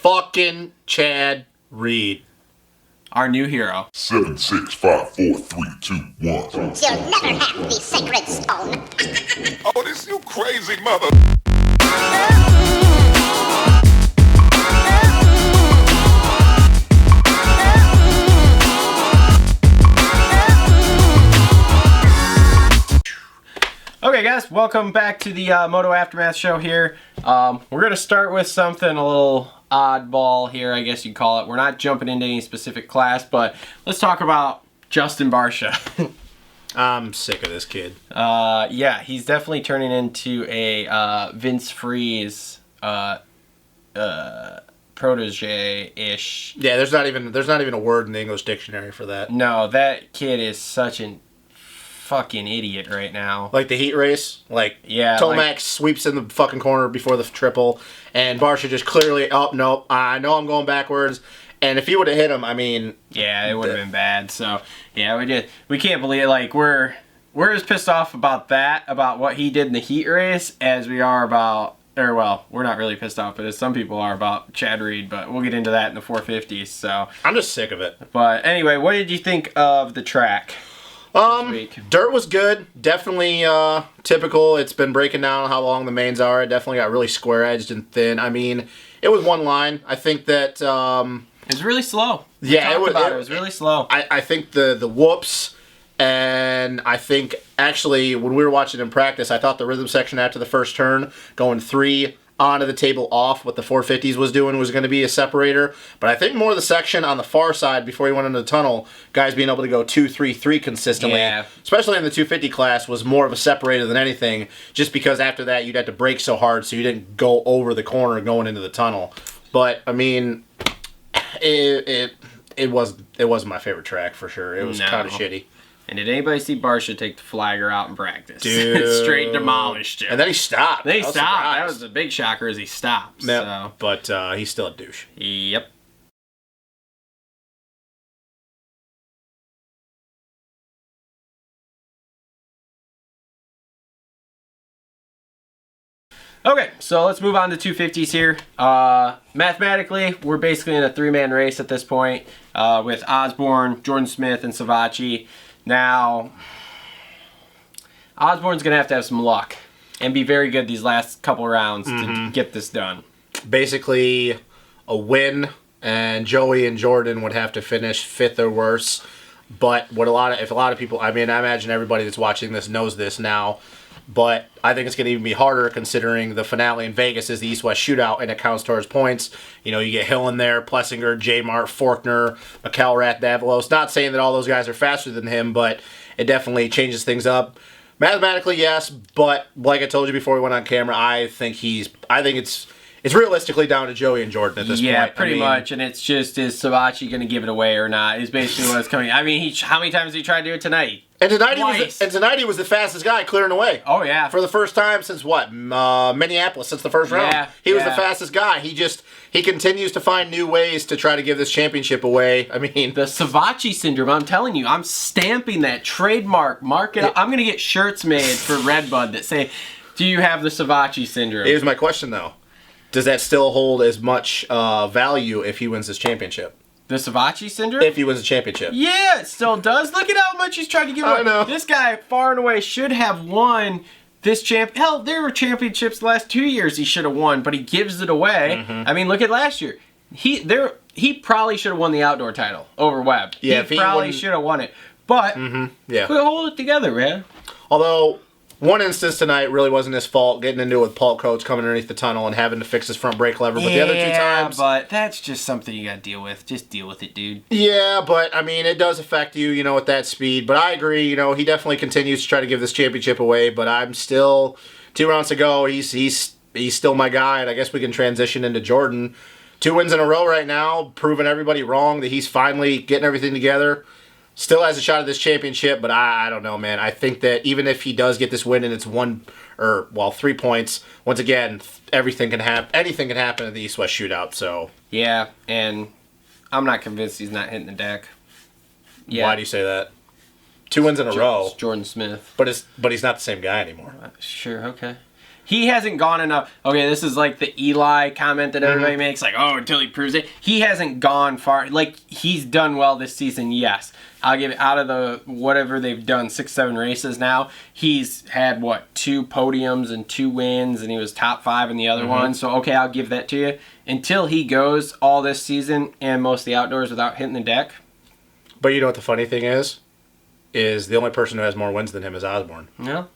fucking Chad Reed. Our new hero. 7, 6, 5, 4, 3, 2, 1. You'll never have the sacred stone. Oh, this you crazy mother. Okay, guys, welcome back to the Moto Aftermath Show here. We're going to start with something a little oddball here, I guess you'd call it. We're not jumping into any specific class, but let's talk about Justin Barcia. I'm sick of this kid. Yeah, he's definitely turning into a Vince Freeze protege-ish. Yeah, there's not even a word in the English dictionary for that. No, that kid is such an fucking idiot right now. Like the heat race, yeah, Tomac sweeps in the fucking corner before the triple, and Barcia just clearly, oh nope, I know I'm going backwards, and if he would have hit him, I mean, yeah, it would have been bad. So yeah, we can't believe it. Like we're as pissed off about what he did in the heat race as we are about, or well, we're not really pissed off, but as some people are about Chad Reed. But we'll get into that in the 450s. So I'm just sick of it. But anyway, what did you think of the track? Dirt was good. Definitely typical. It's been breaking down how long the mains are. It definitely got really square-edged and thin. I mean, it was one line. I think that... it was really slow. Yeah, it was really slow. I think the whoops, and I think actually when we were watching in practice, I thought the rhythm section after the first turn, going 3 onto the table off, what the 450s was doing was going to be a separator. But I think more the section on the far side before he went into the tunnel, guys being able to go 2, 3, 3 consistently, especially in the 250 class, was more of a separator than anything, just because after that you'd have to brake so hard so you didn't go over the corner going into the tunnel. But I mean, it wasn't my favorite track for sure. It was kind of shitty. And did anybody see Barcia take the flagger out in practice? Dude. Straight demolished him. And then he stopped. They stopped. That was the big shocker as he stopped. Yep. So. But he's still a douche. Yep. Okay, so let's move on to 250s here. Mathematically, we're basically in a 3-man race at this point with Osborne, Jordan Smith, and Savatgy. Now, Osborne's going to have some luck and be very good these last couple rounds to get this done. Basically, a win, and Joey and Jordan would have to finish 5th or worse. But if a lot of people, I mean, I imagine everybody that's watching this knows this now, but I think it's going to even be harder considering the finale in Vegas is the East-West shootout, and it counts towards points. You know, you get Hill in there, Plessinger, J-Mart, Forkner, McElrath, Davalos. Not saying that all those guys are faster than him, but it definitely changes things up. Mathematically, yes, but like I told you before we went on camera, I think it's realistically down to Joey and Jordan at this point. Yeah, pretty much, and it's just, is Savatgy going to give it away or not, is basically what's coming. I mean, how many times did he try to do it tonight? And tonight he was the fastest guy clearing away. Oh, yeah. For the first time since what? Minneapolis, since the first round. Yeah, he was the fastest guy. He continues to find new ways to try to give this championship away. I mean, the Savatgy syndrome, I'm telling you, I'm stamping that trademark. Mark it up. I'm going to get shirts made for Redbud that say, do you have the Savatgy syndrome? Here's my question, though. Does that still hold as much value if he wins this championship? The Savatgy syndrome? If he wins a championship. Yeah, it still does. Look at how much he's trying to give away. I know. This guy, far and away, should have won this champ. Hell, there were championships the last 2 years he should have won, but he gives it away. I mean, look at last year. He probably should have won the outdoor title over Webb. Yeah, he probably should have won it. But we hold it together, man. Although, one instance tonight really wasn't his fault, getting into it with Paul Coates coming underneath the tunnel and having to fix his front brake lever. But the other 2 times... but that's just something you got to deal with. Just deal with it, dude. Yeah, but, I mean, it does affect you, you know, at that speed. But I agree, you know, he definitely continues to try to give this championship away. But I'm still... 2 rounds to go, he's still my guy. And I guess we can transition into Jordan. 2 wins in a row right now, proving everybody wrong that he's finally getting everything together. Still has a shot at this championship, but I don't know, man. I think that even if he does get this win and it's 3 points, once again, anything can happen in the East-West shootout. So yeah, and I'm not convinced he's not hitting the deck. Yeah. Why do you say that? 2 wins in a row. Jordan Smith. But he's not the same guy anymore. Sure, okay. He hasn't gone enough. Okay, this is like the Eli comment that everybody makes, like, oh, until he proves it. He hasn't gone far. Like, he's done well this season, yes. I'll give it, out of the whatever they've done, 6-7 races now, he's had, what, 2 podiums and 2 wins, and he was top 5 in the other one. So, okay, I'll give that to you. Until he goes all this season and most of the outdoors without hitting the deck. But you know what the funny thing is? Is the only person who has more wins than him is Osborne. No.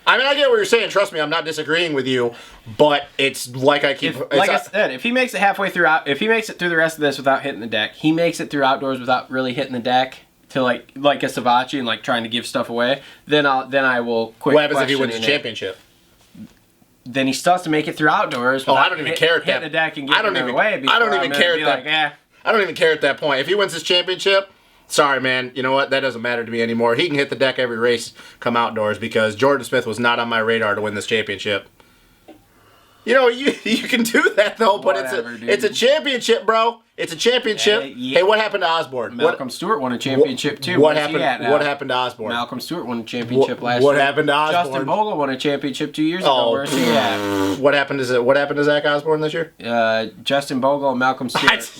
I mean, I get what you're saying. Trust me, I'm not disagreeing with you. But it's like I keep... Like I said, if he makes it halfway through... If he makes it through the rest of this without hitting the deck, he makes it through outdoors without really hitting the deck to like a Savachi and like trying to give stuff away, then I will quit. What happens if he wins the championship? Then he still has to make it through outdoors. Oh, I don't even care at that. Hitting the deck and giving it away. I don't even care at that. I don't even care at that point. If he wins this championship, sorry, man. You know what? That doesn't matter to me anymore. He can hit the deck every race, come outdoors, because Jordan Smith was not on my radar to win this championship. You know, you can do that though, but it's a championship, bro. It's a championship. Yeah. Hey, what happened to Osborne? Malcolm Stewart won a championship too. What happened to Osborne? Malcolm Stewart won a championship last year. What happened to Osborne? Justin Bogle won a championship 2 years ago. Where's he at? What happened to Zach Osborne this year? Justin Bogle and Malcolm Stewart.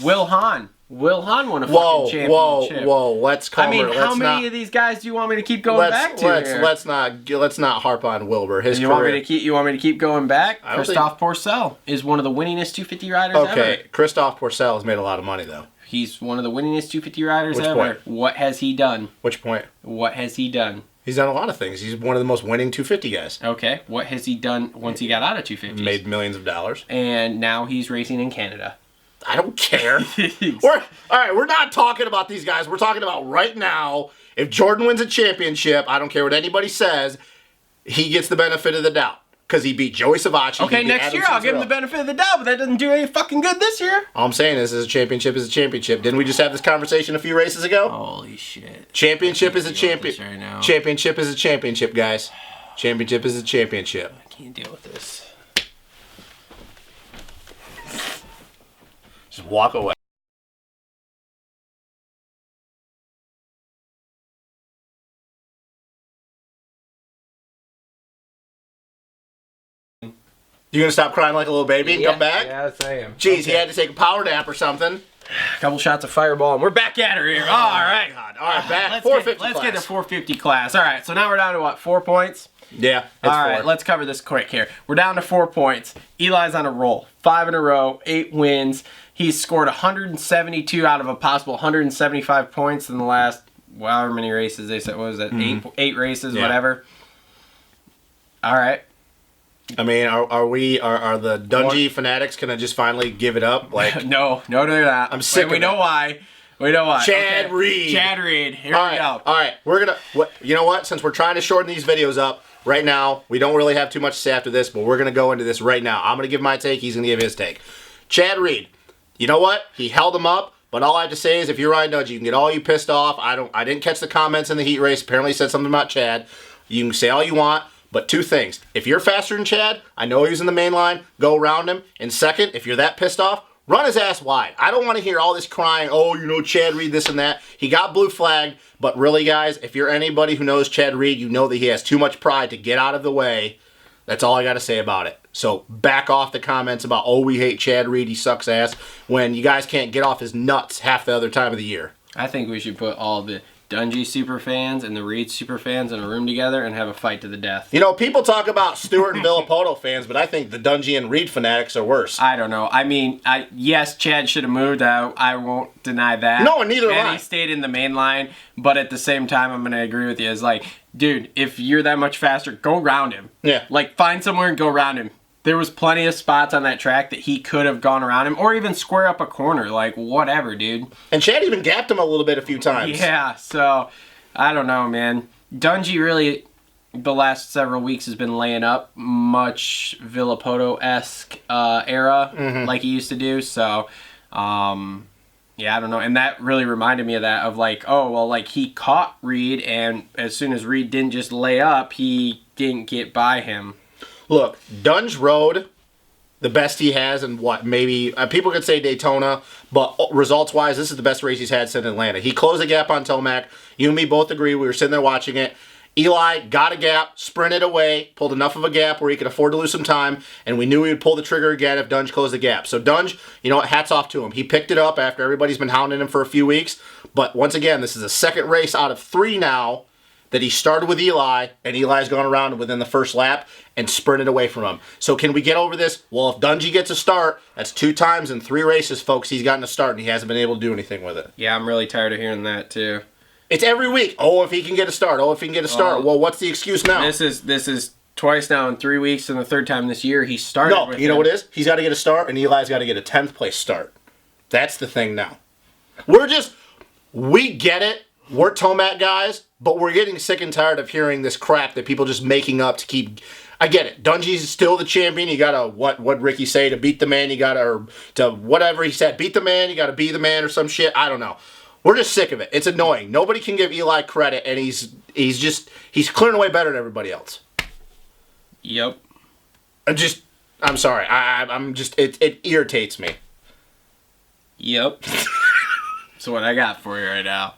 Will Hahn won a fucking championship. Whoa! Let's calm I mean, her. how many of these guys do you want me to keep going back to? Let's not harp on Wilbur. You want me to keep going back? Christophe Pourcel is one of the winningest 250 riders ever. Okay, Christophe Pourcel has made a lot of money though. He's one of the winningest 250 riders Which ever. point? What has he done? Which point? What has he done? He's done a lot of things. He's one of the most winning 250 guys. Okay, what has he done once he got out of 250? Made millions of dollars. And now he's racing in Canada. I don't care. All right, we're not talking about these guys. We're talking about right now. If Jordan wins a championship, I don't care what anybody says, he gets the benefit of the doubt. Because he beat Joey Savachi. Okay, next year I'll give him the benefit of the doubt, but that doesn't do any fucking good this year. All I'm saying is a championship is a championship. Didn't we just have this conversation a few races ago? Holy shit. Championship is a champion. Right now. Championship is a championship, guys. Championship is a championship. I can't deal with this. Just walk away. You gonna stop crying like a little baby and come back? Yes, I am. Jeez, he had to take a power nap or something. A couple shots of Fireball, and we're back at her here. All right. God. All right, back. Let's 450 Let's class. get to 450 class. All right, so now we're down to what, 4 points? Yeah. All right, let's cover this quick here. We're down to 4 points. Eli's on a roll. 5 in a row, 8 wins. He's scored 172 out of a possible 175 points in the last, however many races they said. What was that? 8 races, whatever. All right. I mean, are the Dungey fanatics gonna just finally give it up? Like, no, they're not. I'm sick. We know why. We know why. Chad Reed. Chad Reed. Here we go. All right, we're gonna. You know what? Since we're trying to shorten these videos up right now, we don't really have too much to say after this, but we're gonna go into this right now. I'm gonna give my take. He's gonna give his take. Chad Reed. You know what? He held him up. But all I have to say is, if you're Ryan Dungey, you can get all you pissed off. I didn't catch the comments in the heat race. Apparently, he said something about Chad. You can say all you want. But 2 things. If you're faster than Chad, I know he's in the main line, go around him. And second, if you're that pissed off, run his ass wide. I don't want to hear all this crying, oh, you know, Chad Reed, this and that. He got blue flagged. But really, guys, if you're anybody who knows Chad Reed, you know that he has too much pride to get out of the way. That's all I got to say about it. So back off the comments about, oh, we hate Chad Reed, he sucks ass, when you guys can't get off his nuts half the other time of the year. I think we should put all the Dungey super fans and the Reed super fans in a room together and have a fight to the death. You know, people talk about Stewart and Villapoto fans, but I think the Dungey and Reed fanatics are worse. I don't know. I mean, yes, Chad should have moved. I won't deny that. No, and neither am I. And he stayed in the main line, but at the same time, I'm going to agree with you. It's like, dude, if you're that much faster, go around him. Yeah. Like, find somewhere and go around him. There was plenty of spots on that track that he could have gone around him, or even square up a corner. Like, whatever, dude. And Chad even gapped him a little bit a few times. Yeah, so I don't know, man. Dungey really, the last several weeks, has been laying up much Villapoto-esque era like he used to do. So, yeah, I don't know. And that really reminded me of that, of like, oh, well, like he caught Reed, and as soon as Reed didn't just lay up, he didn't get by him. Look, Dunge rode the best he has in what, maybe, people could say Daytona, but results-wise, this is the best race he's had since Atlanta. He closed the gap on Tomac. You and me both agree. We were sitting there watching it. Eli got a gap, sprinted away, pulled enough of a gap where he could afford to lose some time, and we knew he would pull the trigger again if Dunge closed the gap. So Dunge, you know what, hats off to him. He picked it up after everybody's been hounding him for a few weeks. But once again, this is the second race out of 3 now that he started with Eli, and Eli's gone around within the first lap and sprinted away from him. So can we get over this? Well, if Dungy gets a start, that's 2 times in 3 races, folks, he's gotten a start, and he hasn't been able to do anything with it. Yeah, I'm really tired of hearing that, too. It's every week. Oh, if he can get a start. Oh, if he can get a start. Well, what's the excuse now? This is twice now in 3 weeks, and the third time this year he started. No, you know what it is? He's got to get a start, and Eli's got to get a 10th place start. That's the thing now. We get it. We're Tomac guys, but we're getting sick and tired of hearing this crap that people just making up to keep. I get it. Dungy's still the champion. You gotta what Ricky say, to beat the man. You gotta, or to whatever he said, beat the man. You gotta be the man or some shit. I don't know. We're just sick of it. It's annoying. Nobody can give Eli credit, and he's clearing away better than everybody else. Yep. I'm sorry. I'm just it irritates me. Yep. That's what I got for you right now.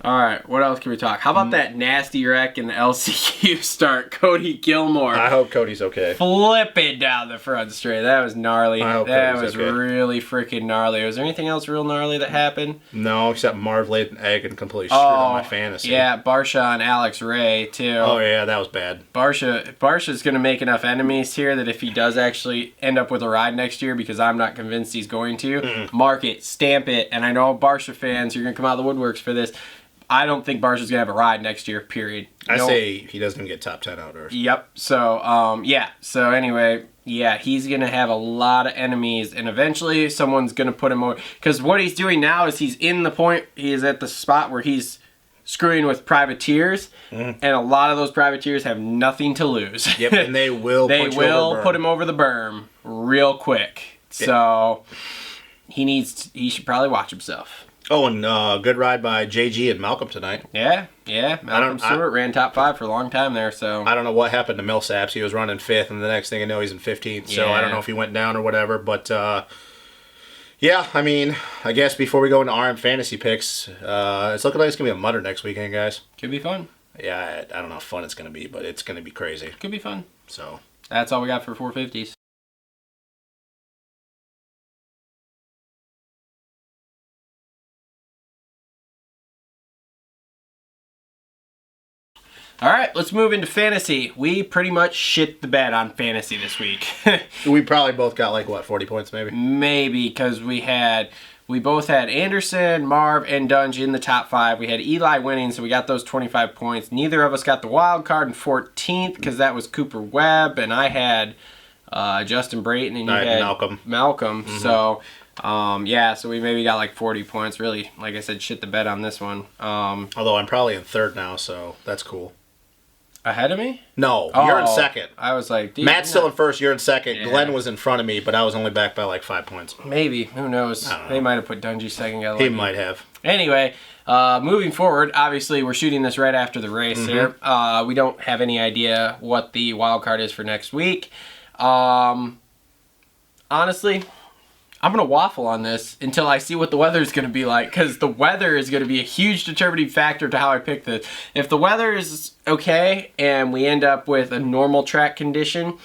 All right, what else can we talk? How about that nasty wreck in the LCQ start? Cody Gilmore. I hope Cody's okay. Flipping down the front straight. That was gnarly. I hope that Cody's was okay. Really freaking gnarly. Was there anything else real gnarly that happened? No, except Marv laid an egg and completely screwed on my fantasy. Yeah, Barcia and Alex Ray, too. Oh, yeah, that was bad. Barcia's going to make enough enemies here that if he does actually end up with a ride next year, because I'm not convinced he's going to, mark it, stamp it, and I know Barcia fans, you're going to come out of the woodworks for this. I don't think Barcia's going to have a ride next year, period. I say he doesn't get top 10 outdoors. Yep. So, yeah. So, anyway, yeah, he's going to have a lot of enemies, and eventually someone's going to put him over. Because what he's doing now is he's in the point, he is at the spot where he's screwing with privateers, and a lot of those privateers have nothing to lose. Yep, and they will put him over the berm real quick. So, he should probably watch himself. Oh, and good ride by JG and Malcolm tonight. Yeah. Malcolm Stewart ran top 5 for a long time there, so. I don't know what happened to Millsaps. He was running 5th, and the next thing I know, he's in 15th. So I don't know if he went down or whatever. But, yeah, I mean, I guess before we go into RM fantasy picks, it's looking like it's going to be a mutter next weekend, guys. Could be fun. Yeah, I don't know how fun it's going to be, but it's going to be crazy. Could be fun. So. That's all we got for 450s. All right, let's move into fantasy. We pretty much shit the bed on fantasy this week. We probably both got 40 points maybe? Maybe, because we both had Anderson, Marv, and Dunge in the top 5. We had Eli winning, so we got those 25 points. Neither of us got the wild card in 14th, because that was Cooper Webb, and I had Justin Brayton, and you had Malcolm. So, yeah, so we maybe got 40 points. Really, like I said, shit the bed on this one. Although I'm probably in 3rd now, so that's cool. Ahead of me? No, you're in 2nd. I was like... Matt's still in 1st, you're in 2nd. Yeah. Glenn was in front of me, but I was only back by 5 points. Maybe. Who knows? They might have put Dungy 2nd. He might have. Anyway, moving forward, obviously we're shooting this right after the race here. We don't have any idea what the wild card is for next week. Honestly... I'm going to waffle on this until I see what the weather is going to be like, because the weather is going to be a huge determining factor to how I pick this. If the weather is okay and we end up with a normal track condition,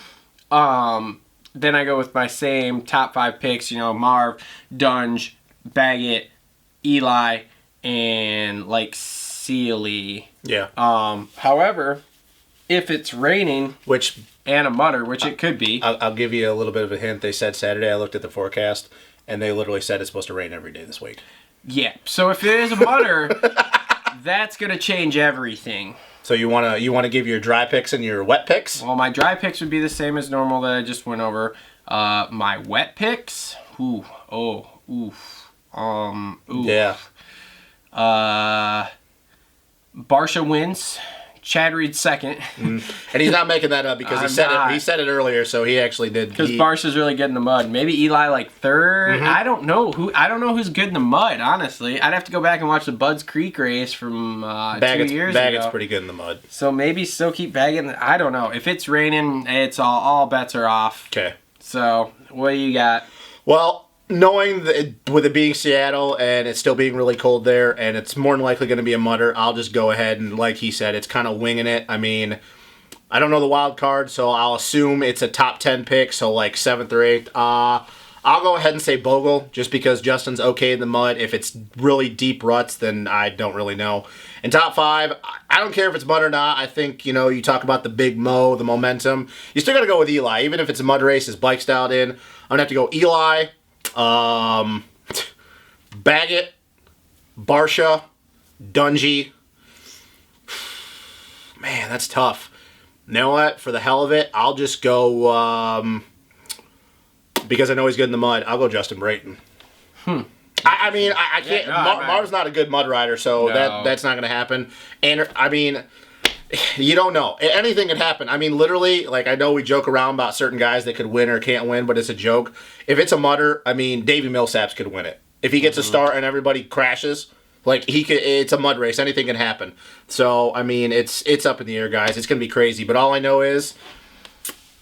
then I go with my same top 5 picks, Marv, Dunge, Baggett, Eli, and Sealy. Yeah. However, if it's raining... And a mutter, which it could be. I'll give you a little bit of a hint. They said Saturday. I looked at the forecast, and they literally said it's supposed to rain every day this week. Yeah. So if it is a mutter, that's gonna change everything. So you wanna give your dry picks and your wet picks? Well, my dry picks would be the same as normal that I just went over. My wet picks. Yeah. Barcia wins. Chad Reed's 2nd. And he's not making that up because he said it earlier, so he actually did. Because Barcia's really good in the mud. Maybe Eli 3rd. I don't know who's good in the mud, honestly. I'd have to go back and watch the Budds Creek race from 2 years ago. Baggett's pretty good in the mud. So maybe still keep Baggett. I don't know. If it's raining, it's all bets are off. Okay. So what do you got? Well, knowing that with it being Seattle and it still being really cold there, and it's more than likely going to be a mudder, I'll just go ahead and, like he said, it's kind of winging it. I mean, I don't know the wild card, so I'll assume it's a top 10 pick, so like 7th or 8th. I'll go ahead and say Bogle, just because Justin's okay in the mud. If it's really deep ruts, then I don't really know. In top 5, I don't care if it's mud or not. I think, you talk about the big mo, the momentum. You still got to go with Eli. Even if it's a mud race, his bike's dialed in. I'm going to have to go Eli, Baggett, Barcia, Dungey. Man, that's tough. You know what? For the hell of it, I'll just go, because I know he's good in the mud, I'll go Justin Brayton. I mean, I can't. Yeah, no, Marv's not a good mud rider, so No. that's not going to happen. And I mean, you don't know. Anything could happen. I mean, literally, like, I know we joke around about certain guys that could win or can't win, but it's a joke. If it's a mudder, I mean, Davey Millsaps could win it. If he gets a start and everybody crashes, like, he could. It's a mud race. Anything can happen. So I mean, it's up in the air, guys. It's going to be crazy. But all I know is,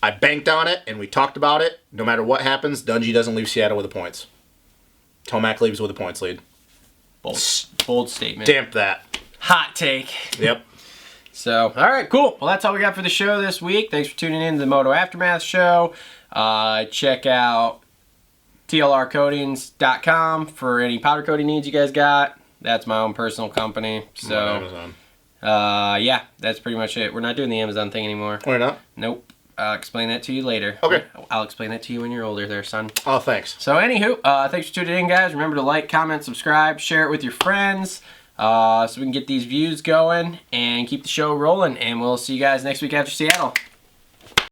I banked on it, and we talked about it. No matter what happens, Dungey doesn't leave Seattle with the points. Tomac leaves with a points lead. Bold statement. Damp that. Hot take. Yep. So, all right, cool. Well, that's all we got for the show this week. Thanks for tuning in to the Moto Aftermath Show. Check out tlrcoatings.com for any powder coating needs you guys got. That's my own personal company. So, yeah, that's pretty much it. We're not doing the Amazon thing anymore. We're not? Nope. I'll explain that to you later. Okay. I'll explain that to you when you're older there, son. Oh, thanks. So, anywho, thanks for tuning in, guys. Remember to like, comment, subscribe, share it with your friends so we can get these views going and keep the show rolling. And we'll see you guys next week after Seattle.